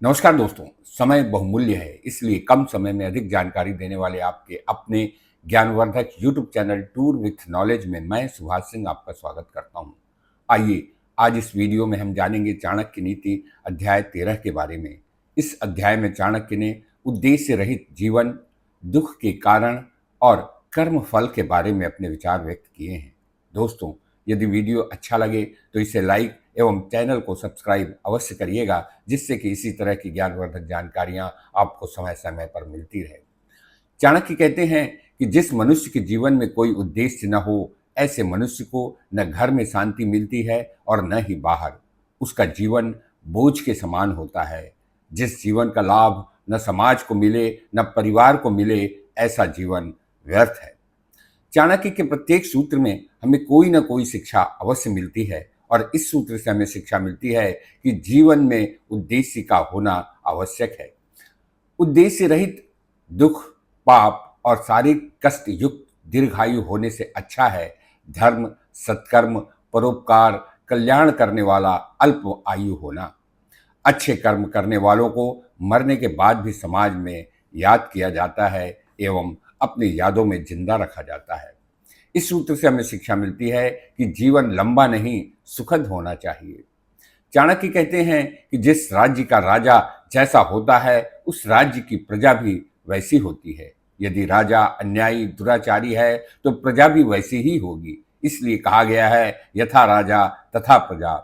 नमस्कार दोस्तों। समय बहुमूल्य है, इसलिए कम समय में अधिक जानकारी देने वाले आपके अपने ज्ञानवर्धक YouTube channel tour with knowledge में मैं सुभाष सिंह आपका स्वागत करता हूं। आइए आज इस वीडियो में हम जानेंगे चाणक्य नीति अध्याय 13 के बारे में। इस अध्याय में चाणक्य ने उद्देश्य रहित जीवन, दुख के कारण और कर्म फल के बारे में अपने विचार व्यक्त किए हैं। दोस्तों, यदि वीडियो अच्छा लगे तो इसे लाइक एवं चैनल को सब्सक्राइब अवश्य करिएगा, जिससे कि इसी तरह की ज्ञानवर्धक जानकारियां आपको समय समय पर मिलती रहे। चाणक्य कहते हैं कि जिस मनुष्य के जीवन में कोई उद्देश्य न हो, ऐसे मनुष्य को न घर में शांति मिलती है और न ही बाहर। उसका जीवन बोझ के समान होता है। जिस जीवन का लाभ न समाज को मिले न परिवार को मिले, ऐसा जीवन व्यर्थ है। चाणक्य के प्रत्येक सूत्र में हमें कोई ना कोई शिक्षा अवश्य मिलती है और इस सूत्र से हमें शिक्षा मिलती है कि जीवन में उद्देश्य का होना आवश्यक है। उद्देश्य रहित दुख, पाप और शारीरिक कष्ट युक्त दीर्घायु होने से अच्छा है धर्म, सत्कर्म, परोपकार, कल्याण करने वाला अल्प आयु होना। अच्छे कर्म करने वालों को मरने के बाद भी समाज में याद किया जाता है एवं अपनी यादों में जिंदा रखा जाता है। इस सूत्र से हमें शिक्षा मिलती है कि जीवन लंबा नहीं, सुखद होना चाहिए। चाणक्य कहते हैं कि जिस राज्य का राजा जैसा होता है, उस राज्य की प्रजा भी वैसी होती है। यदि राजा अन्यायी, दुराचारी है तो प्रजा भी वैसी ही होगी। इसलिए कहा गया है, यथा राजा तथा प्रजा।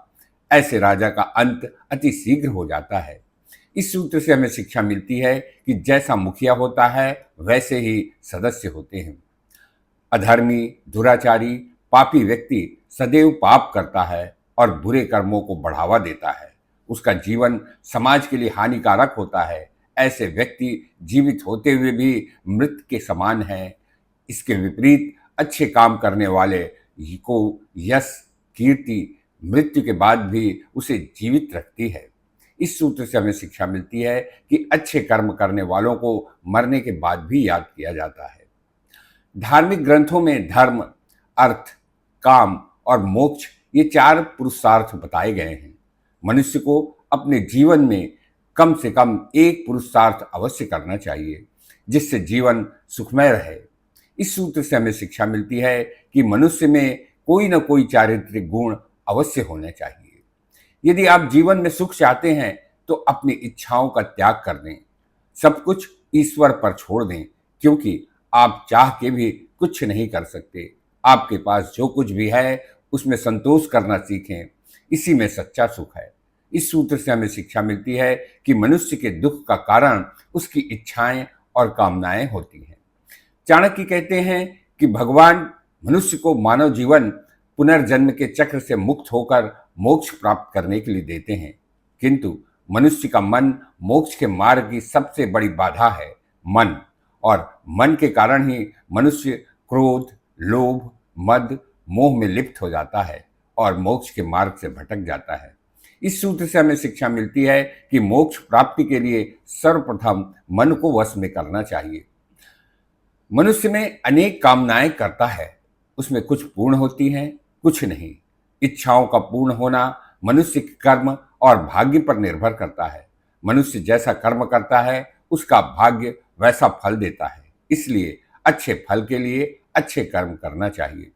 ऐसे राजा का अंत अति शीघ्र हो जाता है। इस सूत्र से हमें शिक्षा मिलती है कि जैसा मुखिया होता है, वैसे ही सदस्य होते हैं। अधर्मी, दुराचारी, पापी व्यक्ति सदैव पाप करता है और बुरे कर्मों को बढ़ावा देता है। उसका जीवन समाज के लिए हानिकारक होता है। ऐसे व्यक्ति जीवित होते हुए भी मृत के समान हैं। इसके विपरीत अच्छे काम करने वाले को यश, कीर्ति मृत्यु के बाद भी उसे जीवित रखती है। इस सूत्र से हमें शिक्षा मिलती है कि अच्छे कर्म करने वालों को मरने के बाद भी याद किया जाता है। धार्मिक ग्रंथों में धर्म, अर्थ, काम और मोक्ष ये चार पुरुषार्थ बताए गए हैं। मनुष्य को अपने जीवन में कम से कम एक पुरुषार्थ अवश्य करना चाहिए, जिससे जीवन सुखमय रहे। इस सूत्र से हमें शिक्षा मिलती है कि मनुष्य में कोई न कोई चारित्रिक गुण अवश्य होने चाहिए। यदि आप जीवन में सुख चाहते हैं तो अपनी इच्छाओं का त्याग कर दें, सब कुछ ईश्वर पर छोड़ दें, क्योंकि आप चाह के भी कुछ नहीं कर सकते। आपके पास जो कुछ भी है उसमें संतोष करना सीखें, इसी में सच्चा सुख है। इस सूत्र से हमें शिक्षा मिलती है कि मनुष्य के दुख का कारण उसकी इच्छाएं और कामनाएं होती हैं। चाणक्य कहते हैं कि भगवान मनुष्य को मानव जीवन पुनर्जन्म के चक्र से मुक्त होकर मोक्ष प्राप्त करने के लिए देते हैं, किंतु मनुष्य का मन मोक्ष के मार्ग की सबसे बड़ी बाधा है। मन और मन के कारण ही मनुष्य क्रोध, लोभ, मद, मोह में लिप्त हो जाता है और मोक्ष के मार्ग से भटक जाता है। इस सूत्र से हमें शिक्षा मिलती है कि मोक्ष प्राप्ति के लिए सर्वप्रथम मन को वश में करना चाहिए। मनुष्य में अनेक कामनाएं करता है, उसमें कुछ पूर्ण होती हैं, कुछ नहीं। इच्छाओं का पूर्ण होना मनुष्य के कर्म और भाग्य पर निर्भर करता है। मनुष्य जैसा कर्म करता है, उसका भाग्य वैसा फल देता है। इसलिए अच्छे फल के लिए अच्छे कर्म करना चाहिए।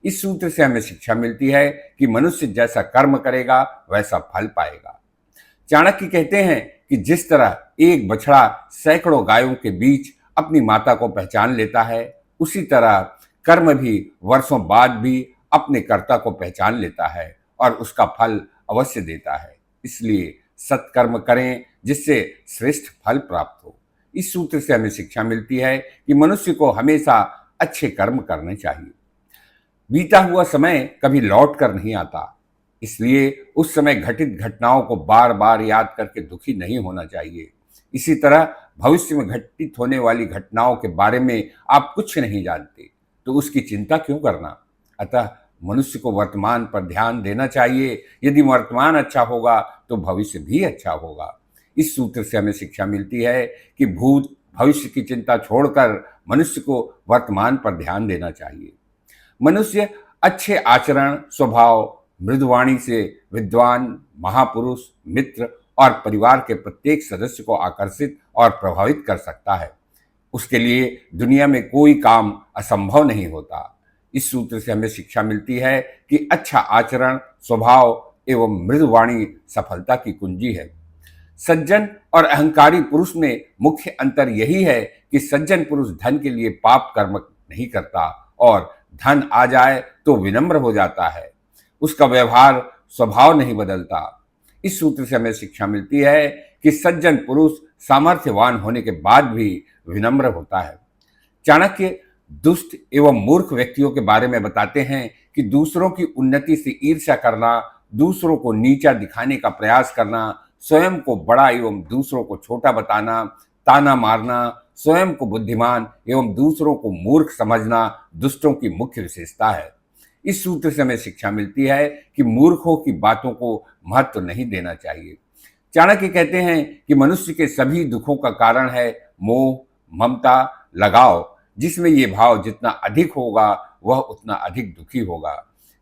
इस सूत्र से हमें शिक्षा मिलती है कि मनुष्य जैसा कर्म करेगा वैसा फल पाएगा। चाणक्य कहते हैं कि जिस तरह एक बछड़ा सैकड़ों गायों के बीच अपनी माता को पहचान लेता है, उसी तरह कर्म भी वर्षों बाद भी अपने कर्ता को पहचान लेता है और उसका फल अवश्य देता है। इसलिए सत्कर्म करें, जिससे श्रेष्ठ फल प्राप्त हो। इस सूत्र से हमें शिक्षा मिलती है कि मनुष्य को हमेशा अच्छे कर्म करने चाहिए। बीता हुआ समय कभी लौट कर नहीं आता, इसलिए उस समय घटित घटनाओं को बार बार याद करके दुखी नहीं होना चाहिए। इसी तरह भविष्य में घटित होने वाली घटनाओं के बारे में आप कुछ नहीं जानते, तो उसकी चिंता क्यों करना। अतः मनुष्य को वर्तमान पर ध्यान देना चाहिए। यदि वर्तमान अच्छा होगा तो भविष्य भी अच्छा होगा। इस सूत्र से हमें शिक्षा मिलती है कि भूत भविष्य की चिंता छोड़कर मनुष्य को वर्तमान पर ध्यान देना चाहिए। मनुष्य अच्छे आचरण, स्वभाव, मृदुवाणी से विद्वान, महापुरुष, मित्र और परिवार के प्रत्येक सदस्य को आकर्षित और प्रभावित कर सकता है। उसके लिए दुनिया में कोई काम असंभव नहीं होता। इस सूत्र से हमें शिक्षा मिलती है कि अच्छा आचरण, स्वभाव एवं मृदुवाणी सफलता की कुंजी है। सज्जन और अहंकारी पुरुष में मुख्य अंतर यही है कि सज्जन पुरुष धन के लिए पाप कर्म नहीं करता और धन आ जाए तो विनम्र हो जाता है। उसका व्यवहार स्वभाव नहीं बदलता। इस सूत्र से हमें शिक्षा मिलती है कि सज्जन पुरुष सामर्थ्यवान होने के बाद भी विनम्र होता है। चाणक्य दुष्ट एवं मूर्ख व्यक्तियों के बारे में बताते हैं कि दूसरों की उन्नति से ईर्ष्या करना, दूसरों को नीचा दिखाने का प्रयास करना, स्वयं को बड़ा एवं दूसरों को छोटा बताना, ताना मारना, स्वयं को बुद्धिमान एवं दूसरों को मूर्ख समझना दुष्टों की मुख्य विशेषता है। इस सूत्र से हमें शिक्षा मिलती है कि मूर्खों की बातों को महत्व नहीं देना चाहिए। चाणक्य कहते हैं कि मनुष्य के सभी दुखों का कारण है मोह, ममता, लगाव। जिसमें ये भाव जितना अधिक होगा वह उतना अधिक दुखी होगा,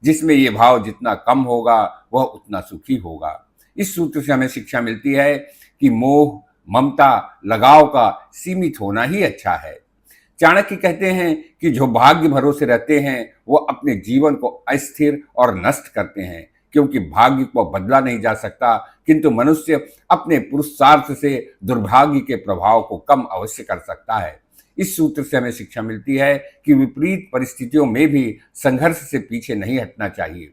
जिसमें ये भाव जितना कम होगा वह उतना सुखी होगा। इस सूत्र से हमें शिक्षा मिलती है कि मोह, ममता, लगाव का सीमित होना ही अच्छा है। चाणक्य कहते हैं कि जो भाग्य भरोसे रहते हैं वो अपने जीवन को अस्थिर और नष्ट करते हैं, क्योंकि भाग्य को बदला नहीं जा सकता, किंतु मनुष्य अपने पुरुषार्थ से दुर्भाग्य के प्रभाव को कम अवश्य कर सकता है। इस सूत्र से हमें शिक्षा मिलती है कि विपरीत परिस्थितियों में भी संघर्ष से पीछे नहीं हटना चाहिए।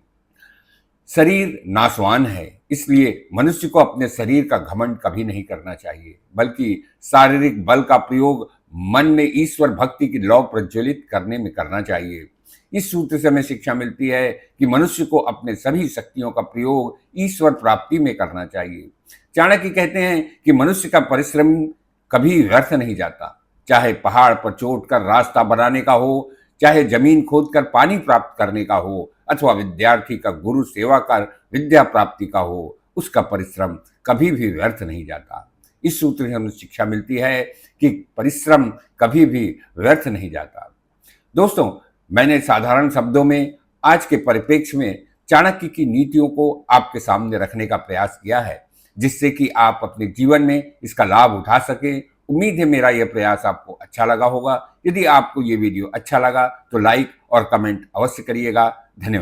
शरीर नाशवान है, इसलिए मनुष्य को अपने शरीर का घमंड कभी नहीं करना चाहिए, बल्कि शारीरिक बल का प्रयोग मन में ईश्वर भक्ति की लौ प्रज्वलित करने में करना चाहिए। इस सूत्र से हमें शिक्षा मिलती है कि मनुष्य को अपने सभी शक्तियों का प्रयोग ईश्वर प्राप्ति में करना चाहिए। चाणक्य कहते हैं कि मनुष्य का परिश्रम कभी व्यर्थ नहीं जाता, चाहे पहाड़ पर चोटकर रास्ता बनाने का हो, चाहे जमीन खोदकर पानी प्राप्त करने का हो, अथवा विद्यार्थी का गुरु सेवा कर विद्या प्राप्ति का हो, उसका परिश्रम कभी भी व्यर्थ नहीं जाता। इस सूत्र से हमें शिक्षा मिलती है कि परिश्रम कभी भी व्यर्थ नहीं जाता। दोस्तों, मैंने साधारण शब्दों में आज के परिप्रेक्ष्य में चाणक्य की नीतियों को आपके सामने रखने का प्रयास किया है, जिससे कि आप अपने जीवन में इसका लाभ उठा सकें। उम्मीद है मेरा यह प्रयास आपको अच्छा लगा होगा। यदि आपको ये वीडियो अच्छा लगा तो लाइक और कमेंट अवश्य करिएगा। धन्यवाद।